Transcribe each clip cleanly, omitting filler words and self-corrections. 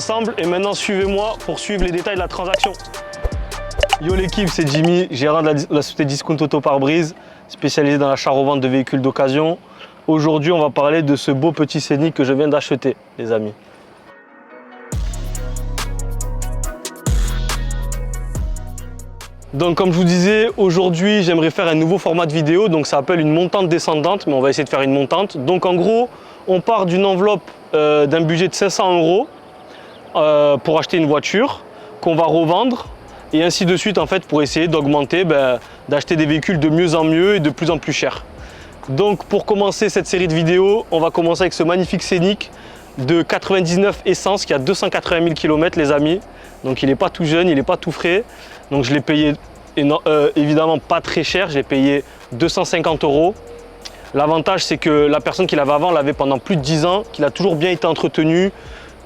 Ensemble et maintenant suivez-moi pour suivre les détails de la transaction. Yo l'équipe, c'est Jimmy, gérant de la société Discount Auto Pare-Brise, spécialisé dans l'achat-revente de véhicules d'occasion. Aujourd'hui, on va parler de ce beau petit Scénic que je viens d'acheter, les amis. Donc comme je vous disais, aujourd'hui j'aimerais faire un nouveau format de vidéo, donc ça s'appelle une montante descendante, mais on va essayer de faire une montante. Donc en gros, on part d'une enveloppe d'un budget de 500 € pour acheter une voiture qu'on va revendre et ainsi de suite en fait pour essayer d'augmenter, d'acheter des véhicules de mieux en mieux et de plus en plus chers. Donc pour commencer cette série de vidéos, on va commencer avec ce magnifique Scénic de 99 essence qui a 280 000 km les amis. Donc il n'est pas tout jeune, il n'est pas tout frais. Donc je l'ai payé évidemment pas très cher, j'ai payé 250 €. L'avantage c'est que la personne qui l'avait avant l'avait pendant plus de 10 ans, qu'il a toujours bien été entretenu.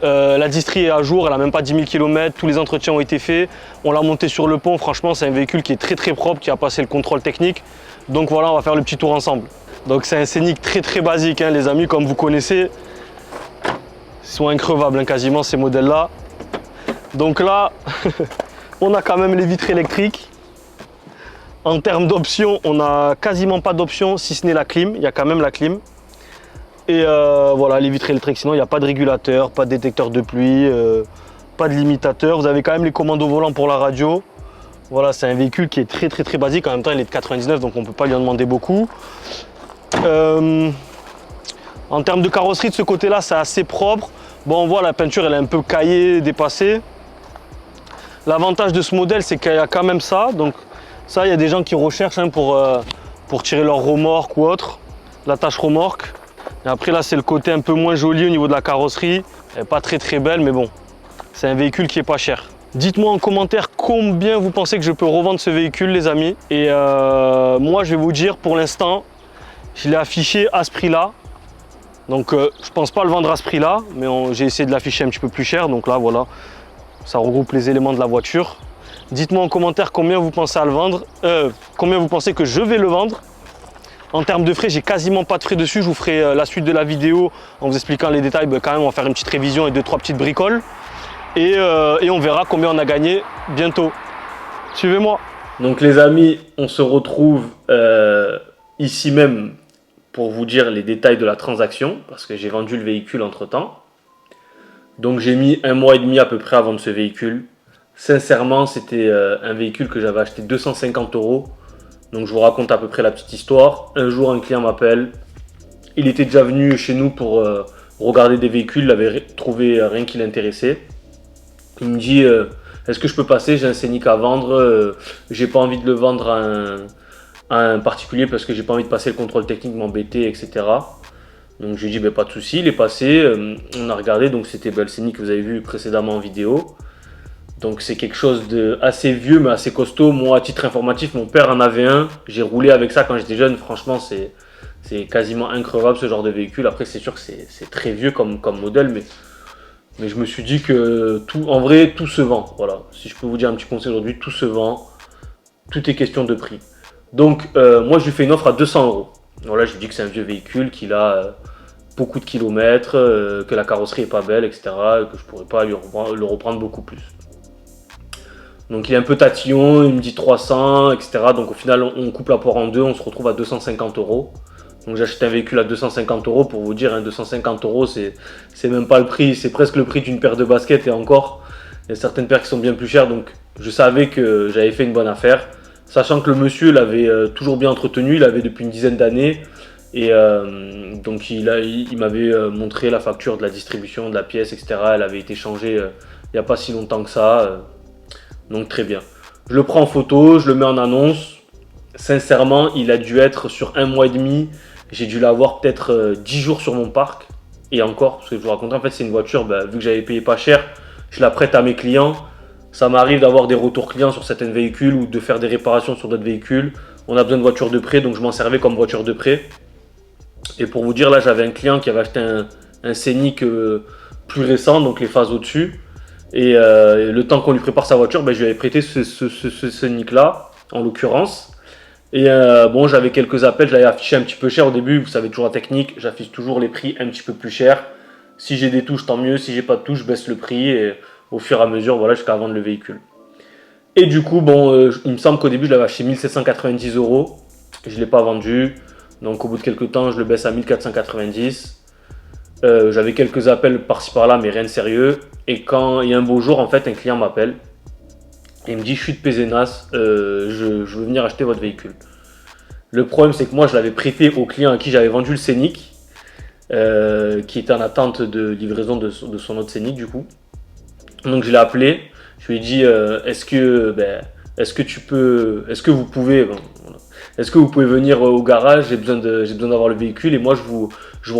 La distrie est à jour, elle n'a même pas 10 000 km, tous les entretiens ont été faits. On l'a monté sur le pont, franchement c'est un véhicule qui est très propre, qui a passé le contrôle technique. Donc voilà, on va faire le petit tour ensemble. Donc c'est un Scénic très basique hein, les amis, comme vous connaissez. Ils sont increvables hein, quasiment ces modèles là. Donc là, on a quand même les vitres électriques. En termes d'options, on n'a quasiment pas d'options si ce n'est la clim. Il y a quand même la clim. Et voilà, les vitres électriques. Sinon, il n'y a pas de régulateur, pas de détecteur de pluie, pas de limitateur. Vous avez quand même les commandes au volant pour la radio. Voilà, c'est un véhicule qui est très basique. En même temps, il est de 99, donc on ne peut pas lui en demander beaucoup. En termes de carrosserie, de ce côté-là, c'est assez propre. Bon, on voit la peinture, elle est un peu caillée, dépassée. L'avantage de ce modèle, c'est qu'il y a quand même ça. Donc ça, il y a des gens qui recherchent hein, pour tirer leur remorque ou autre, l'attache remorque. Et après là, c'est le côté un peu moins joli au niveau de la carrosserie. Elle n'est pas très belle, mais bon, c'est un véhicule qui est pas cher. Dites-moi en commentaire combien vous pensez que je peux revendre ce véhicule, les amis. Et moi, je vais vous dire, pour l'instant, je l'ai affiché à ce prix-là. Donc je pense pas le vendre à ce prix-là, mais j'ai essayé de l'afficher un petit peu plus cher. Donc là, voilà. Ça regroupe les éléments de la voiture. Dites-moi en commentaire combien vous pensez à le vendre, combien vous pensez que je vais le vendre. En termes de frais, j'ai quasiment pas de frais dessus. Je vous ferai la suite de la vidéo en vous expliquant les détails. Quand même, on va faire une petite révision et 2-3 petites bricoles. Et on verra combien on a gagné bientôt. Suivez-moi. Donc les amis, on se retrouve ici même pour vous dire les détails de la transaction. Parce que j'ai vendu le véhicule entre temps. Donc j'ai mis 1 mois et demi à peu près à vendre ce véhicule. Sincèrement, c'était un véhicule que j'avais acheté 250 €. Donc je vous raconte à peu près la petite histoire. Un jour, un client m'appelle. Il était déjà venu chez nous pour regarder des véhicules. Il n'avait trouvé rien qui l'intéressait. Il me dit est-ce que je peux passer? J'ai un Scénic à vendre. J'ai pas envie de le vendre à un particulier parce que j'ai pas envie de passer le contrôle technique, m'embêter, etc. Donc je lui ai dit pas de souci, il est passé, on a regardé, donc c'était le Scénic que vous avez vu précédemment en vidéo. Donc c'est quelque chose de assez vieux mais assez costaud. Moi à titre informatif, mon père en avait un, j'ai roulé avec ça quand j'étais jeune, franchement c'est quasiment increvable ce genre de véhicule. Après c'est sûr que c'est très vieux comme modèle, mais je me suis dit que en vrai tout se vend. Voilà, si je peux vous dire un petit conseil aujourd'hui, tout se vend, tout est question de prix. Donc moi je lui fais une offre à 200 €. Voilà, je lui dis que c'est un vieux véhicule, qu'il a beaucoup de kilomètres, que la carrosserie est pas belle, etc. Et que je pourrais pas le reprendre beaucoup plus. Donc il est un peu tatillon, il me dit 300, etc. Donc au final, on coupe la poire en deux, on se retrouve à 250 €. Donc j'achète un véhicule à 250 € pour vous dire, hein, 250 €, c'est même pas le prix, c'est presque le prix d'une paire de baskets et encore. Il y a certaines paires qui sont bien plus chères, donc je savais que j'avais fait une bonne affaire. Sachant que le monsieur l'avait toujours bien entretenu, il l'avait depuis une dizaine d'années. Et donc il m'avait montré la facture de la distribution, de la pièce, etc. Elle avait été changée il n'y a pas si longtemps que ça. Donc très bien. Je le prends en photo, je le mets en annonce. Sincèrement, il a dû être sur 1 mois et demi. J'ai dû l'avoir peut-être 10 jours sur mon parc. Et encore, ce que je vous raconte, en fait, c'est une voiture, vu que j'avais payé pas cher, je la prête à mes clients. Ça m'arrive d'avoir des retours clients sur certains véhicules ou de faire des réparations sur d'autres véhicules. On a besoin de voitures de prêt, donc je m'en servais comme voiture de prêt. Et pour vous dire, là, j'avais un client qui avait acheté un Scénic plus récent, donc les phases au-dessus. Et le temps qu'on lui prépare sa voiture, je lui avais prêté ce Scénic-là, en l'occurrence. Et bon, j'avais quelques appels, je l'avais affiché un petit peu cher au début. Vous savez toujours la technique, j'affiche toujours les prix un petit peu plus cher. Si j'ai des touches, tant mieux. Si j'ai pas de touches, je baisse le prix et au fur et à mesure, voilà, jusqu'à vendre le véhicule. Et du coup, bon, il me semble qu'au début, je l'avais acheté 1790 euros. Je ne l'ai pas vendu. Donc au bout de quelques temps, je le baisse à 1490. J'avais quelques appels par-ci par-là, mais rien de sérieux. Et quand il y a un beau jour, en fait, un client m'appelle et il me dit: je suis de Pézenas, je veux venir acheter votre véhicule. Le problème, c'est que moi, je l'avais prêté au client à qui j'avais vendu le Scénic, qui était en attente de livraison de son autre Scénic, du coup. Donc je l'ai appelé, je lui ai dit: est-ce que vous pouvez, bon, voilà. Est-ce que vous pouvez venir au garage, j'ai besoin d'avoir le véhicule et moi je vous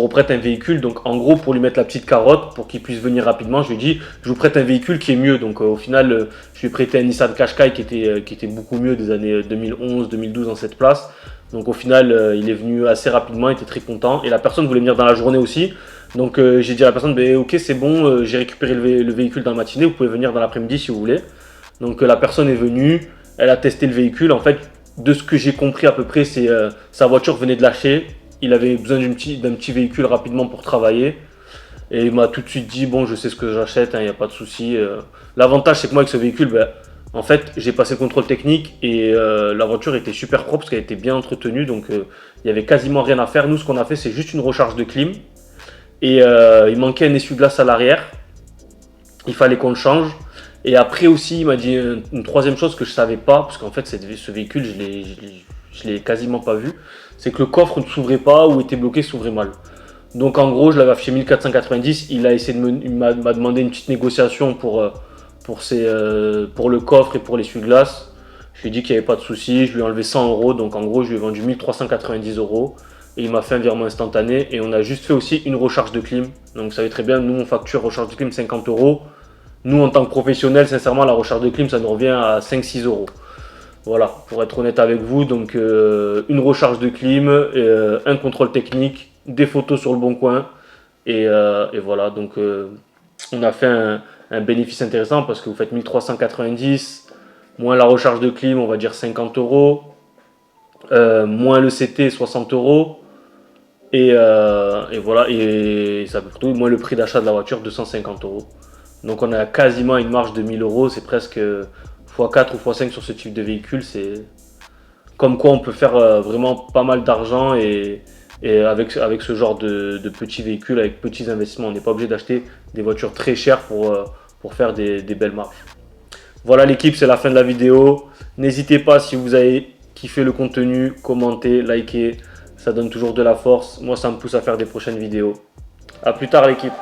reprête un véhicule. Donc en gros, pour lui mettre la petite carotte, pour qu'il puisse venir rapidement, je lui ai dit: je vous prête un véhicule qui est mieux. Donc au final, je lui ai prêté un Nissan Qashqai qui était beaucoup mieux, des années 2011, 2012 dans cette place. Donc au final, il est venu assez rapidement, il était très content. Et la personne voulait venir dans la journée aussi. Donc j'ai dit à la personne: ok, c'est bon, j'ai récupéré le véhicule dans la matinée, vous pouvez venir dans l'après-midi si vous voulez. Donc la personne est venue, elle a testé le véhicule. En fait, de ce que j'ai compris à peu près, c'est sa voiture venait de lâcher. Il avait besoin d'un petit véhicule rapidement pour travailler. Et il m'a tout de suite dit: bon, je sais ce que j'achète, il n'y a pas de souci. L'avantage, c'est que moi, avec ce véhicule, en fait, j'ai passé le contrôle technique et la voiture était super propre parce qu'elle était bien entretenue. Donc il n'y avait quasiment rien à faire. Nous, ce qu'on a fait, c'est juste une recharge de clim. Et il manquait un essuie-glace à l'arrière. Il fallait qu'on le change. Et après aussi, il m'a dit une troisième chose que je ne savais pas, parce qu'en fait, ce véhicule, je l'ai quasiment pas vu. C'est que le coffre ne s'ouvrait pas ou était bloqué, s'ouvrait mal. Donc en gros, je l'avais affiché 1490. Il a essayé il m'a demandé une petite négociation pour le coffre et pour l'essuie-glace. Je lui ai dit qu'il n'y avait pas de souci. Je lui ai enlevé 100 euros. Donc en gros, je lui ai vendu 1390 euros. Et il m'a fait un virement instantané. Et on a juste fait aussi une recharge de clim. Donc vous savez très bien, nous on facture recharge de clim 50 euros. Nous en tant que professionnels, sincèrement, la recharge de clim, ça nous revient à 5-6 euros. Voilà, pour être honnête avec vous. Donc une recharge de clim, un contrôle technique, des photos sur le bon coin. Et voilà, donc on a fait un bénéfice intéressant parce que vous faites 1390, moins la recharge de clim, on va dire 50 euros, moins le CT, 60 euros. Et voilà, et ça peut tout, moins le prix d'achat de la voiture, 250 euros. Donc on a quasiment une marge de 1000 euros, c'est presque x4 ou x5 sur ce type de véhicule. C'est comme quoi on peut faire vraiment pas mal d'argent et avec ce genre de petits véhicules, avec petits investissements. On n'est pas obligé d'acheter des voitures très chères pour faire des belles marges. Voilà l'équipe, c'est la fin de la vidéo. N'hésitez pas, si vous avez kiffé le contenu, commentez, likez. Ça donne toujours de la force. Moi, ça me pousse à faire des prochaines vidéos. A plus tard l'équipe.